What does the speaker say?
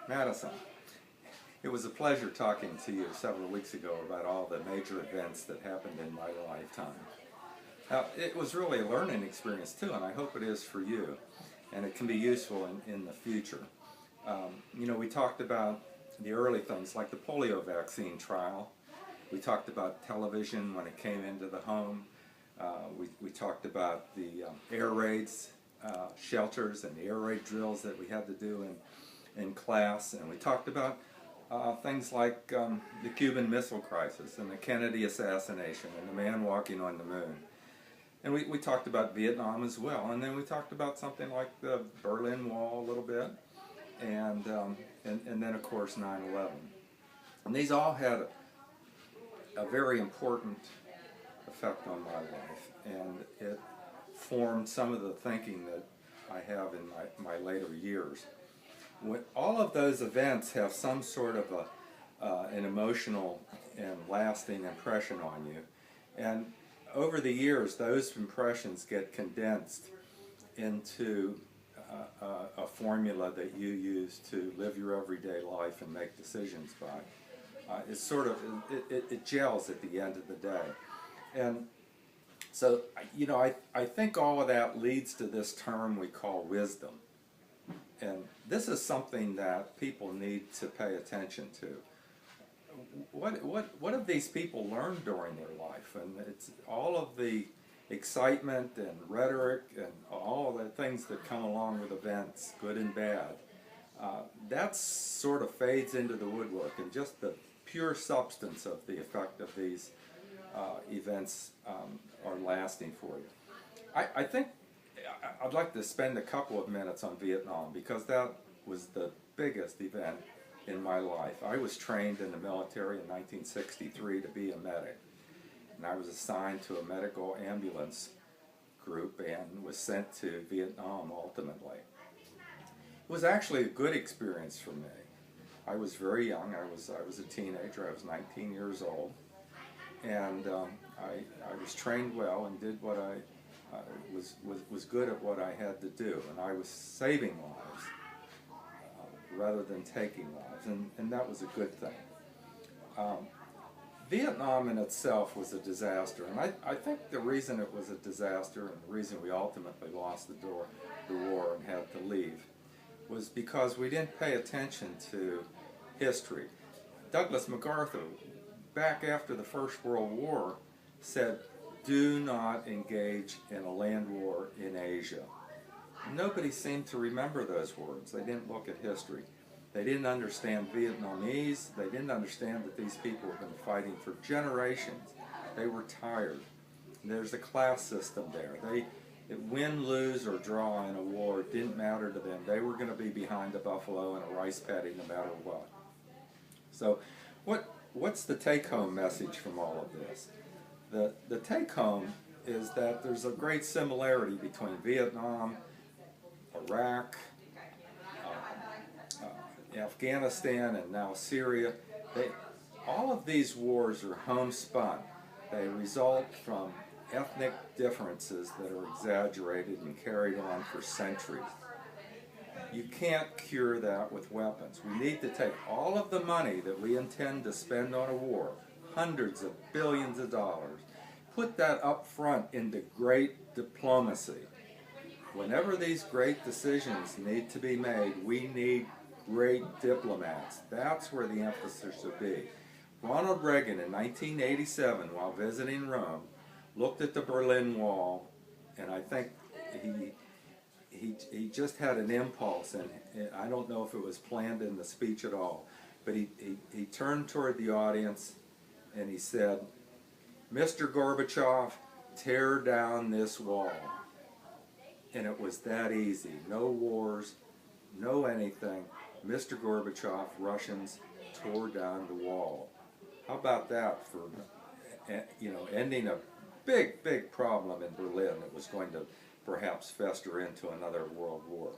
Madison, it was a pleasure talking to you several weeks ago about all the major events that happened in my lifetime. Now, it was really a learning experience too, and I hope it is for you, and it can be useful in the future. We talked about the early things like the polio vaccine trial. We talked about television when it came into the home. We talked about the air raids, shelters, and the air raid drills that we had to do in class. And we talked about things like the Cuban Missile Crisis and the Kennedy assassination and the man walking on the moon. And we talked about Vietnam as well. And then we talked about something like the Berlin Wall a little bit. And then, of course, 9/11. And these all had a very important effect on my life, and it formed some of the thinking that I have in my later years. When all of those events have some sort of an emotional and lasting impression on you, and over the years those impressions get condensed into a formula that you use to live your everyday life and make decisions by. It's sort of, it gels at the end of the day. And so, I think all of that leads to this term we call wisdom. And this is something that people need to pay attention to. What have these people learned during their life? And it's all of the excitement and rhetoric and all the things that come along with events, good and bad. That sort of fades into the woodwork, and just the pure substance of the effect of these events are lasting for you. I think I'd like to spend a couple of minutes on Vietnam, because that was the biggest event in my life. I was trained in the military in 1963 to be a medic, and I was assigned to a medical ambulance group and was sent to Vietnam ultimately. It was actually a good experience for me. I was very young. I was a teenager. I was 19 years old, and I was trained well and did what I was good at what I had to do, and I was saving lives rather than taking lives, and that was a good thing. Vietnam in itself was a disaster, and I think the reason it was a disaster and the reason we ultimately lost the war and had to leave was because we didn't pay attention to history. Douglas MacArthur, back after the First World War, said, "Do not engage in a land war in Asia." Nobody seemed to remember those words. They didn't look at history. They didn't understand Vietnamese. They didn't understand that these people have been fighting for generations. They were tired. There's a class system there. Win, lose, or draw in a war, it didn't matter to them. They were going to be behind a buffalo and a rice paddy no matter what. So what's the take-home message from all of this? The take-home is that there's a great similarity between Vietnam, Iraq, Afghanistan, and now Syria. All of these wars are homespun. They result from ethnic differences that are exaggerated and carried on for centuries. You can't cure that with weapons. We need to take all of the money that we intend to spend on a war, hundreds of billions of dollars, put that up front into great diplomacy. Whenever these great decisions need to be made, we need great diplomats. That's where the emphasis should be. Ronald Reagan in 1987, while visiting Rome, looked at the Berlin Wall, and I think he just had an impulse, and I don't know if it was planned in the speech at all, but he turned toward the audience and he said, "Mr. Gorbachev, tear down this wall." And it was that easy. No wars, no anything. Mr. Gorbachev, Russians tore down the wall. How about that for ending a big problem in Berlin that was going to perhaps fester into another world war?